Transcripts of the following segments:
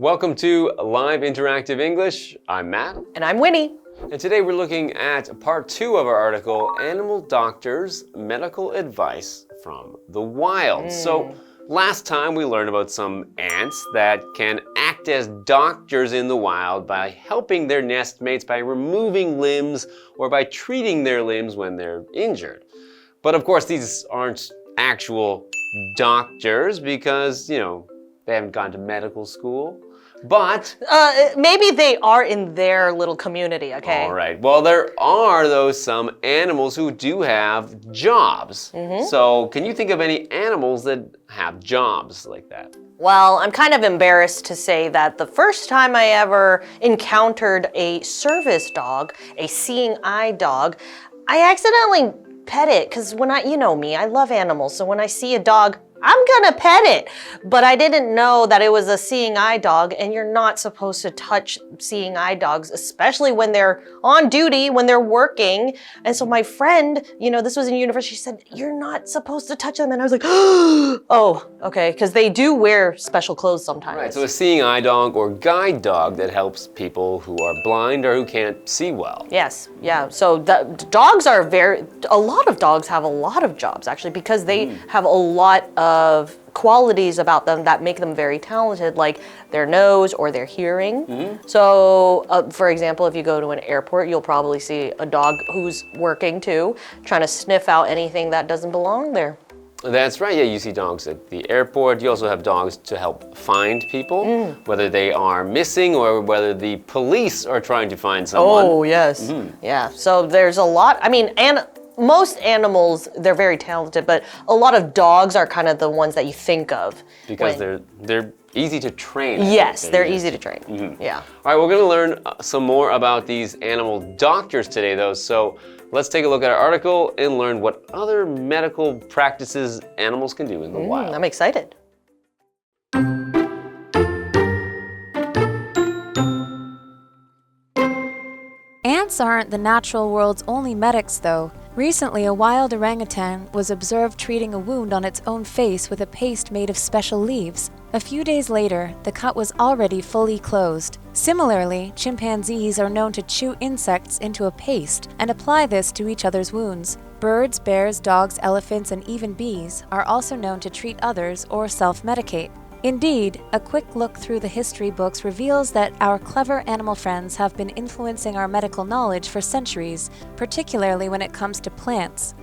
Welcome to Live Interactive English. I'm Matt. And I'm Winnie. And today we're looking at part 2 of our article, Animal Doctors' Medical Advice from the Wild. So last time we learned about some ants that can act as doctors in the wild by helping their nest mates by removing limbs or by treating their limbs when they're injured. But of course these aren't actual doctors because, they haven't gone to medical school. But maybe they are in their little community, okay? All right. Well, there are, though, some animals who do have jobs. So can you think of any animals that have jobs like that? Well, I'm kind of embarrassed to say that the first time I ever encountered a service dog, a seeing eye dog, I accidentally pet it because when you know me, I love animals. So when I see a dog, I'm gonna pet it. But I didn't know that it was a seeing eye dog, and you're not supposed to touch seeing eye dogs, especially when they're on duty, when they're working. And so my friend, this was in university, she said, you're not supposed to touch them. And I was like, oh, okay, because they do wear special clothes sometimes. Right, so a seeing eye dog or guide dog that helps people who are blind or who can't see well. Yes, yeah. So dogs are a lot of dogs have a lot of jobs actually because they have a lot of qualities about them that make them very talented, like their nose or their hearing. So, for example, if you go to an airport, you'll probably see a dog who's working too, trying to sniff out anything that doesn't belong there. That's right, yeah, you see dogs at the airport. You also have dogs to help find people, whether they are missing or whether the police are trying to find someone. Oh, yes. Yeah, so there's a lot, and most animals, they're very talented, but a lot of dogs are kind of the ones that you think of. Because they're easy to train. Yes, they're easy to train. Yeah. All right, we're going to learn some more about these animal doctors today, though. So let's take a look at our article and learn what other medical practices animals can do in the wild. I'm excited. Ants aren't the natural world's only medics, though. Recently, a wild orangutan was observed treating a wound on its own face with a paste made of special leaves. A few days later, the cut was already fully closed. Similarly, chimpanzees are known to chew insects into a paste and apply this to each other's wounds. Birds, bears, dogs, elephants, and even bees are also known to treat others or self-medicate. Indeed, a quick look through the history books reveals that our clever animal friends have been influencing our medical knowledge for centuries, particularly when it comes to plants.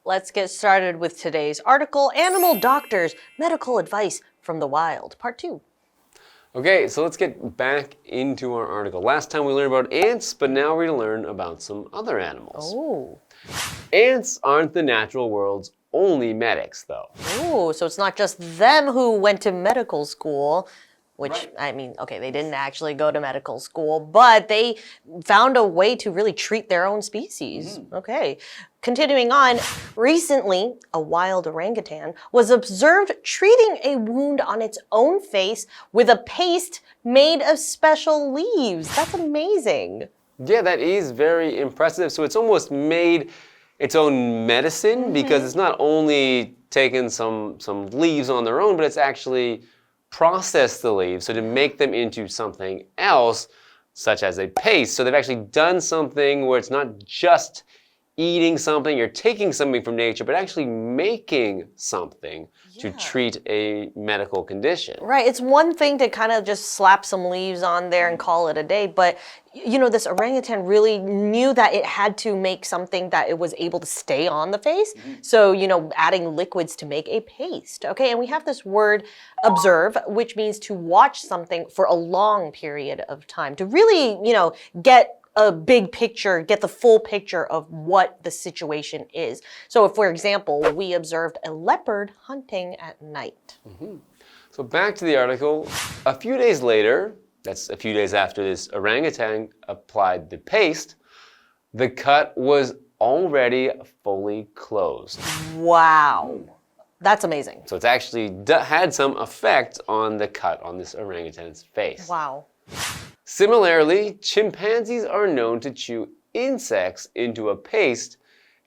Let's get started with today's article, Animal Doctors, Medical Advice from the Wild, Part 2. Okay, so let's get back into our article. Last time we learned about ants, but now we're going to learn about some other animals. Oh. Ants aren't the natural world's only medics, though. Oh, so it's not just them who went to medical school, which, okay, they didn't actually go to medical school, but they found a way to really treat their own species. Okay. Continuing on, recently, a wild orangutan was observed treating a wound on its own face with a paste made of special leaves. That's amazing. Yeah, that is very impressive. So it's almost made its own medicine because it's not only taken some leaves on their own, but it's actually processed the leaves so to make them into something else, such as a paste. So they've actually done something where it's not just eating something, you're taking something from nature, but actually making something to treat a medical condition. Right, it's one thing to kind of just slap some leaves on there and call it a day, but this orangutan really knew that it had to make something that it was able to stay on the face. So, adding liquids to make a paste. Okay, and we have this word observe, which means to watch something for a long period of time, to really, get a big picture, get the full picture of what the situation is. So if, for example, we observed a leopard hunting at night. So back to the article. A few days later, that's a few days after this orangutan applied the paste, the cut was already fully closed. Wow. That's amazing. So it's actually had some effect on the cut on this orangutan's face. Wow. Similarly, chimpanzees are known to chew insects into a paste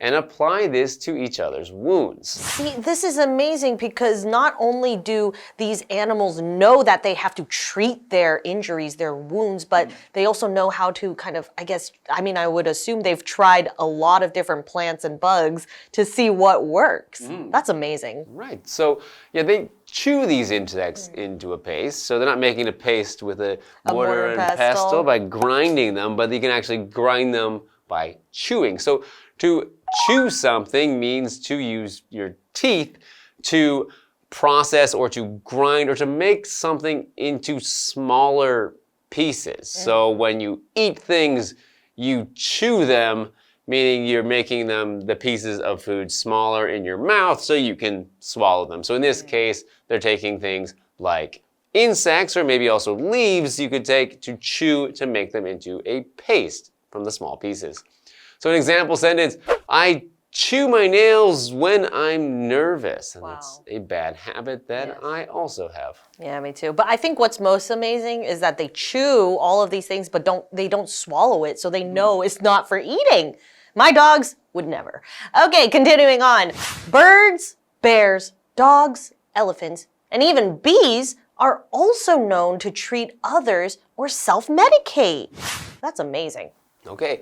and apply this to each other's wounds. See, this is amazing because not only do these animals know that they have to treat their injuries, their wounds, but they also know how to kind of, I would assume they've tried a lot of different plants and bugs to see what works. That's amazing. Right. So, yeah, they chew these insects into a paste. So they're not making a paste with a mortar and pestle by grinding them, but you can actually grind them by chewing. So to chew something means to use your teeth to process or to grind or to make something into smaller pieces. So when you eat things, you chew them, meaning you're making them, the pieces of food, smaller in your mouth so you can swallow them. So in this case, they're taking things like insects or maybe also leaves you could take to chew to make them into a paste from the small pieces. So an example sentence, I chew my nails when I'm nervous. And that's a bad habit that I also have. Yeah, me too. But I think what's most amazing is that they chew all of these things, but they don't swallow it, so they know it's not for eating. My dogs would never. Okay, continuing on. Birds, bears, dogs, elephants, and even bees are also known to treat others or self-medicate. That's amazing. Okay.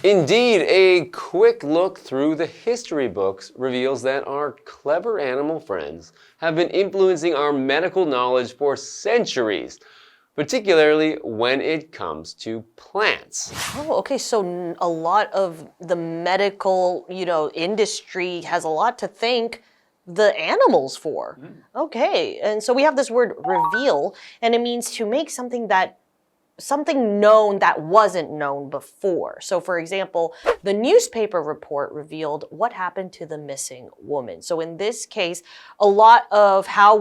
Indeed, a quick look through the history books reveals that our clever animal friends have been influencing our medical knowledge for centuries, particularly when it comes to plants. Oh, okay. So a lot of the medical, industry has a lot to thank the animals for. Okay. And so we have this word reveal, and it means to make something known that wasn't known before. So for example, the newspaper report revealed what happened to the missing woman. So in this case, a lot of how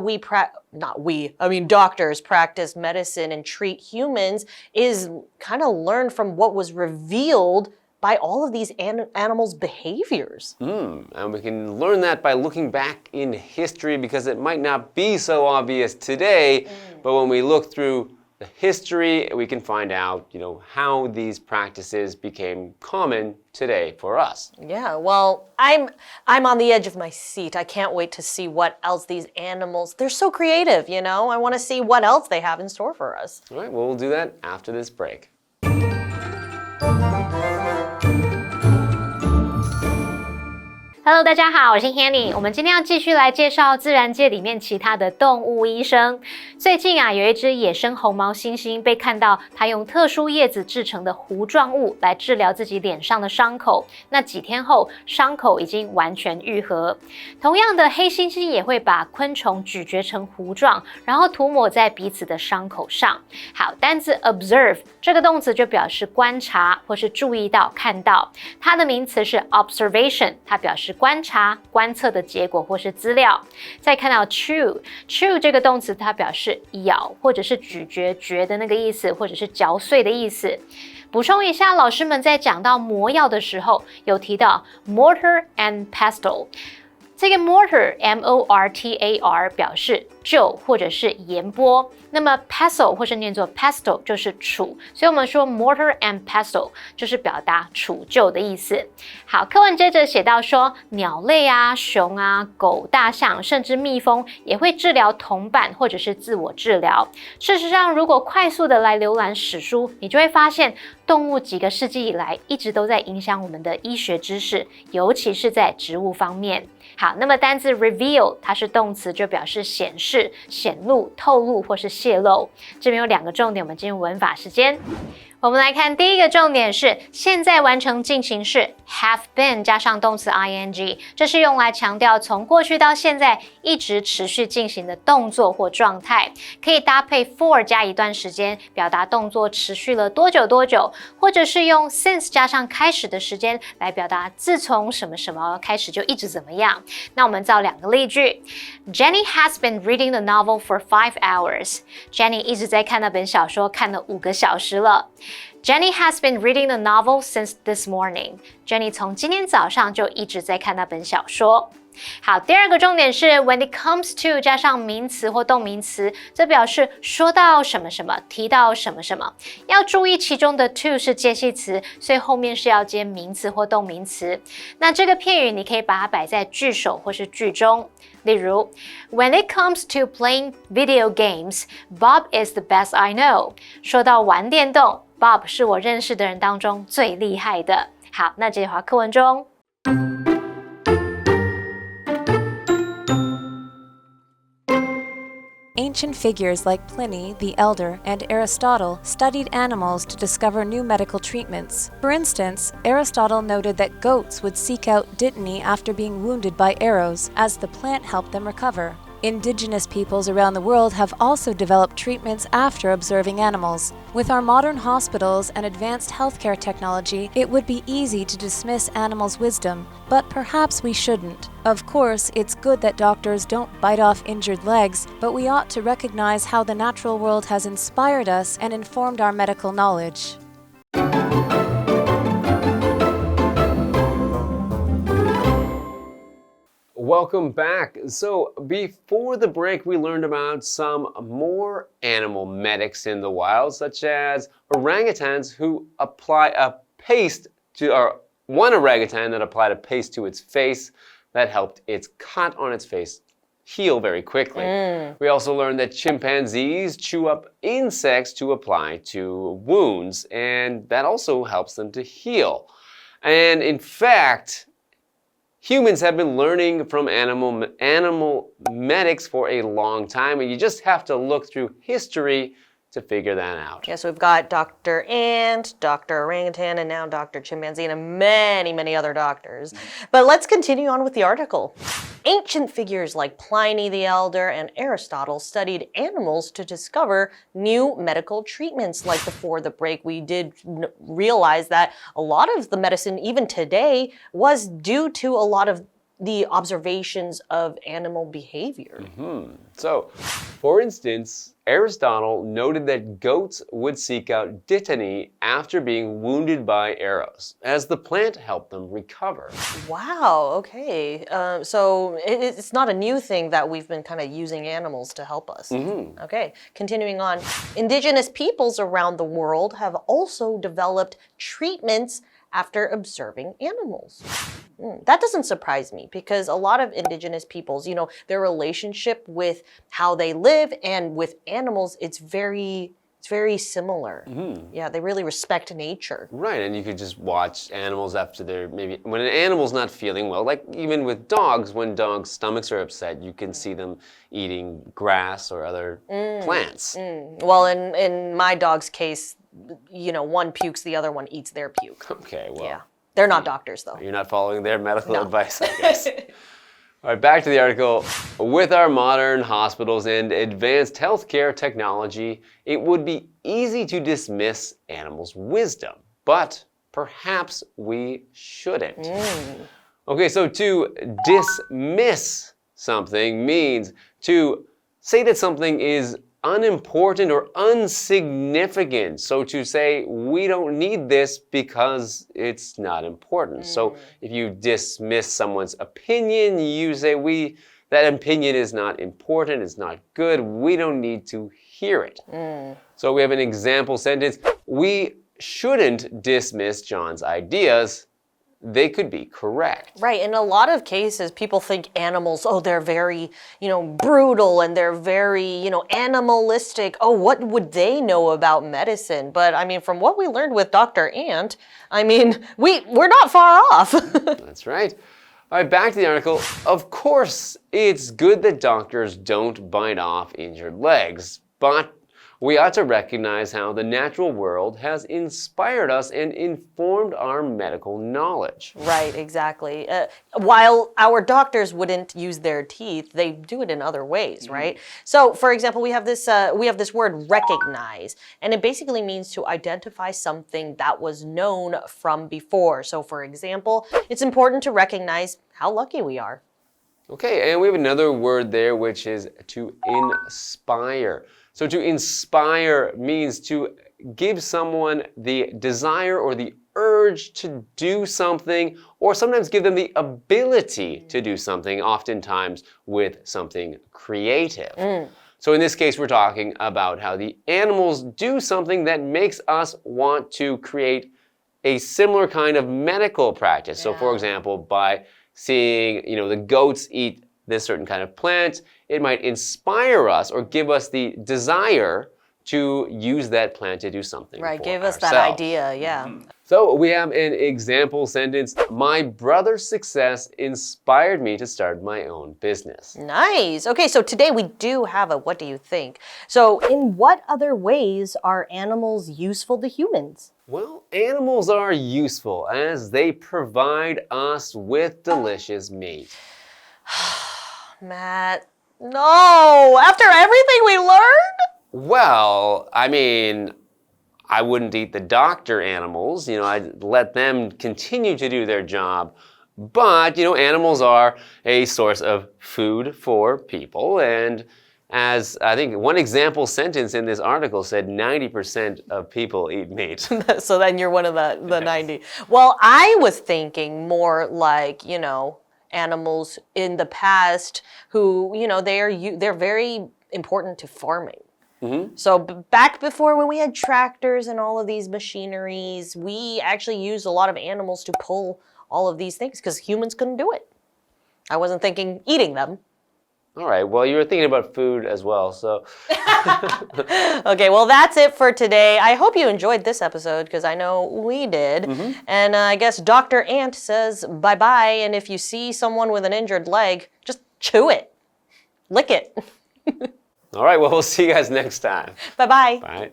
doctors practice medicine and treat humans is kind of learned from what was revealed by all of these animals' behaviors. And we can learn that by looking back in history because it might not be so obvious today, but when we look through the history, we can find out, how these practices became common today for us. Yeah, well, I'm on the edge of my seat. I can't wait to see what else these animals, they're so creative, I want to see what else they have in store for us. All right, well, we'll do that after this break. Hello， 大家好，我是 Hanny。我们今天要继续来介绍自然界里面其他的动物医生。最近啊，有一只野生红毛猩猩被看到，它用特殊叶子制成的糊状物来治疗自己脸上的伤口。那几天后，伤口已经完全愈合。同样的，黑猩猩也会把昆虫咀嚼成糊状，然后涂抹在彼此的伤口上。好，单字 observe 这个动词就表示观察或是注意到、看到。它的名词是 observation， 它表示观察、观测的结果或是资料。再看到 chew 这个动词，它表示咬或者是咀嚼、嚼的那个意思，或者是嚼碎的意思。补充一下，老师们在讲到魔药的时候，有提到 mortar and pestle。这个 mortar M-O-R-T-A-R 表示臼或者是研剥，那么 pestle 或是念作 pestle 就是杵，所以我们说 mortar and pestle 就是表达杵臼的意思。好，课文接着写到说，鸟类啊、熊啊、狗、大象，甚至蜜蜂也会治疗同伴或者是自我治疗。事实上，如果快速的来浏览史书，你就会发现，动物几个世纪以来一直都在影响我们的医学知识，尤其是在植物方面。好，那么单字 reveal 它是动词，就表示显示、显露、透露或是泄露。这边有两个重点，我们进入文法时间。我们来看第一个重点是现在完成进行式 have been 加上动词 ing， 这是用来强调从过去到现在一直持续进行的动作或状态，可以搭配 for 加一段时间，表达动作持续了多久多久，或者是用 since 加上开始的时间来表达自从什么什么开始就一直怎么样。那我们造两个例句 Jenny has been reading the novel for 5 hours. Jenny 一直在看那本小说，看了5个小时了。Jenny has been reading the novel since this morning. Jenny 从今天早上就一直在看那本小说。好，第二个重点是 when it comes to 加上名词或动名词，这表示说到什么什么，提到什么什么。要注意其中的 to 是介系词，所以后面是要接名词或动名词。那这个片语你可以把它摆在句首或是句中。例如 when it comes to playing video games, Bob is the best I know. 说到玩电动， Bob 是我认识的人当中最厉害的。好，那接着话课文中。Ancient figures like Pliny the Elder and Aristotle studied animals to discover new medical treatments. For instance, Aristotle noted that goats would seek out dittany after being wounded by arrows, as the plant helped them recover. Indigenous peoples around the world have also developed treatments after observing animals. With our modern hospitals and advanced healthcare technology, it would be easy to dismiss animals' wisdom, but perhaps we shouldn't. Of course, it's good that doctors don't bite off injured legs, but we ought to recognize how the natural world has inspired us and informed our medical knowledge. Welcome back. So before the break, we learned about some more animal medics in the wild, such as orangutans who apply a paste to, or one orangutan that applied a paste to its face that helped its cut on its face heal very quickly. We also learned that chimpanzees chew up insects to apply to wounds, and that also helps them to heal. And in fact, humans have been learning from animal medics for a long time, and you just have to look through history to figure that out. Yeah, so we've got Dr. Ant, Dr. Orangutan, and now Dr. Chimpanzee, and many, many other doctors. But let's continue on with the article. Ancient figures like Pliny the Elder and Aristotle studied animals to discover new medical treatments. Like before the break, we did realize that a lot of the medicine, even today, was due to a lot of the observations of animal behavior. So, for instance, Aristotle noted that goats would seek out dittany after being wounded by arrows, as the plant helped them recover. Wow, okay. So it's not a new thing that we've been kind of using animals to help us. Okay, continuing on. Indigenous peoples around the world have also developed treatments after observing animals. That doesn't surprise me because a lot of indigenous peoples, you know, their relationship with how they live and with animals, it's very similar. Yeah, they really respect nature. Right, and you could just watch animals after they're maybe, when an animal's not feeling well, like even with dogs, when dogs' stomachs are upset, you can see them eating grass or other plants. Well, in my dog's case, you know, one pukes, the other one eats their puke. Okay, well. Yeah. They're not doctors, though. You're not following their medical advice, I guess. All right, back to the article. With our modern hospitals and advanced healthcare technology, it would be easy to dismiss animals' wisdom, but perhaps we shouldn't. Okay, so to dismiss something means to say that something is unimportant or insignificant. So to say, we don't need this because it's not important. So if you dismiss someone's opinion, you say, that opinion is not important, it's not good, we don't need to hear it. So we have an example sentence, we shouldn't dismiss John's ideas. They could be correct. Right, in a lot of cases, people think animals, oh, they're very, you know, brutal and they're very, you know, animalistic. Oh, what would they know about medicine? But I mean, from what we learned with Dr. Ant, I mean, we're not far off. That's right. All right, back to the article. Of course, it's good that doctors don't bite off injured legs, but we ought to recognize how the natural world has inspired us and informed our medical knowledge. Right, exactly. While our doctors wouldn't use their teeth, they do it in other ways, right? So, for example, we have this word recognize, and it basically means to identify something that was known from before. So, for example, it's important to recognize how lucky we are. Okay, and we have another word there, which is to inspire. So to inspire means to give someone the desire or the urge to do something, or sometimes give them the ability to do something, oftentimes with something creative. So in this case, we're talking about how the animals do something that makes us want to create a similar kind of medical practice. So for example, by seeing, the goats eat this certain kind of plant, it might inspire us or give us the desire to use that plant to do something. Right, for give us ourselves. that idea, yeah. So we have an example sentence. My brother's success inspired me to start my own business. Nice. Okay, so today we do have a what do you think? So in what other ways are animals useful to humans? Well, animals are useful as they provide us with delicious meat. Matt, no! After everything we learned? Well, I wouldn't eat the doctor animals. I'd let them continue to do their job. But, animals are a source of food for people. And as I think one example sentence in this article said, 90% of people eat meat. So then you're one of the 90. Well, I was thinking more like, animals in the past who, they're very important to farming. So back before when we had tractors and all of these machineries, we actually used a lot of animals to pull all of these things because humans couldn't do it. I wasn't thinking eating them. All right, well, you were thinking about food as well, so. Okay, well, that's it for today. I hope you enjoyed this episode because I know we did. And I guess Dr. Ant says bye-bye, and if you see someone with an injured leg, just chew it. Lick it. All right, well, we'll see you guys next time. Bye-bye. Bye.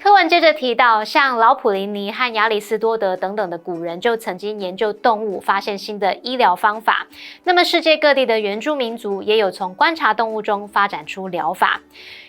课文接着提到，像老普林尼和亚里士多德等等的古人就曾经研究动物，发现新的医疗方法。那么世界各地的原住民族也有从观察动物中发展出疗法。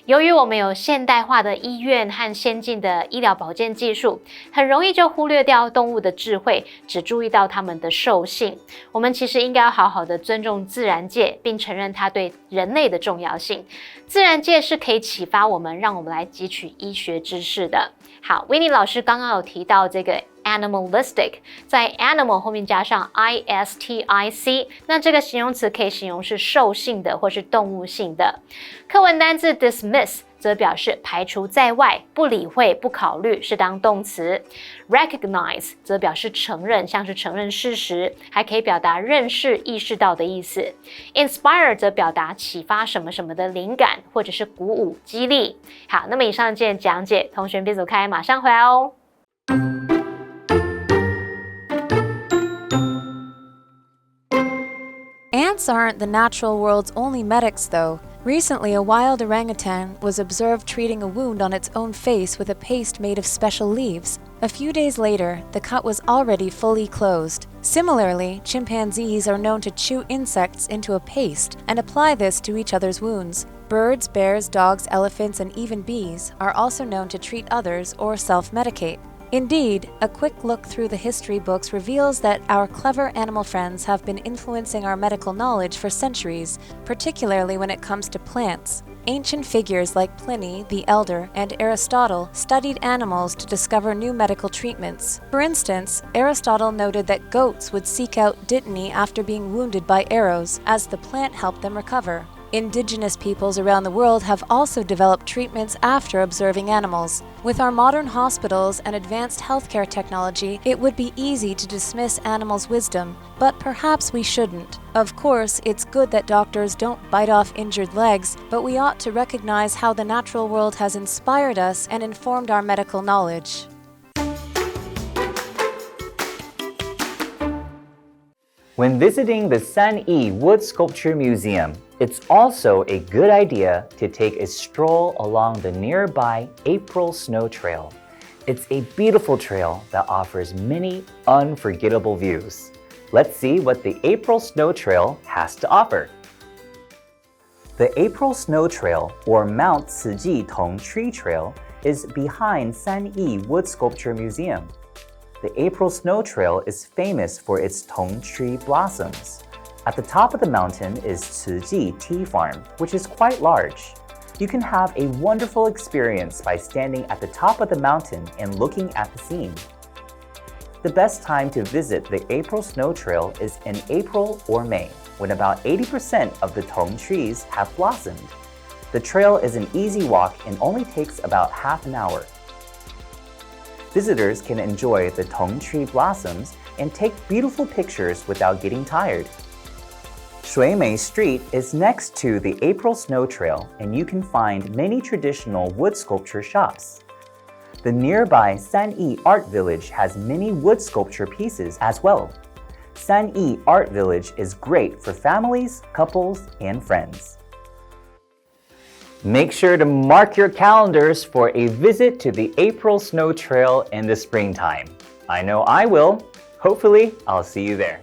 由于我们有现代化的医院和先进的医疗保健技术，很容易就忽略掉动物的智慧，只注意到它们的兽性。我们其实应该要好好的尊重自然界，并承认它对人类的重要性。自然界是可以启发我们，让我们来汲取医学知识的。好 ，Winnie 老师刚刚有提到这个 animalistic， 在 animal 后面加上 istic， 那这个形容词可以形容是兽性的或是动物性的。课文单字 dismiss 则表示排除在外、不理会、不考虑，是当动词。recognize 则表示承认，像是承认事实，还可以表达认识、意识到的意思。inspire 则表达启发什么什么的灵感，或者是鼓舞、激励。好，那么以上件讲解，同学别走开，马上回来哦。Ants aren't the natural world's only medics, though. Recently, a wild orangutan was observed treating a wound on its own face with a paste made of special leaves. A few days later, the cut was already fully closed. Similarly, chimpanzees are known to chew insects into a paste and apply this to each other's wounds. Birds, bears, dogs, elephants, and even bees are also known to treat others or self-medicate. Indeed, a quick look through the history books reveals that our clever animal friends have been influencing our medical knowledge for centuries, particularly when it comes to plants. Ancient figures like Pliny the Elder and Aristotle studied animals to discover new medical treatments. For instance, Aristotle noted that goats would seek out dittany after being wounded by arrows, as the plant helped them recover. Indigenous peoples around the world have also developed treatments after observing animals. With our modern hospitals and advanced healthcare technology, it would be easy to dismiss animals' wisdom, but perhaps we shouldn't. Of course, it's good that doctors don't bite off injured legs, but we ought to recognize how the natural world has inspired us and informed our medical knowledge. When visiting the Sanyi Wood Sculpture Museum, it's also a good idea to take a stroll along the nearby April Snow Trail. It's a beautiful trail that offers many unforgettable views. Let's see what the April Snow Trail has to offer. The April Snow Trail, or Mount Ciji Tong Tree Trail, is behind Sanyi Wood Sculpture Museum. The April Snow Trail is famous for its tong tree blossoms. At the top of the mountain is Ciji Tea Farm, which is quite large. You can have a wonderful experience by standing at the top of the mountain and looking at the scene. The best time to visit the April Snow Trail is in April or May, when about 80% of the tong trees have blossomed. The trail is an easy walk and only takes about half an hour. Visitors can enjoy the tong tree blossoms and take beautiful pictures without getting tired. Shuimei Street is next to the April Snow Trail, and you can find many traditional wood sculpture shops. The nearby Sanyi Art Village has many wood sculpture pieces as well. Sanyi Art Village is great for families, couples, and friends. Make sure to mark your calendars for a visit to the April Snow Trail in the springtime. I know I will. Hopefully, I'll see you there.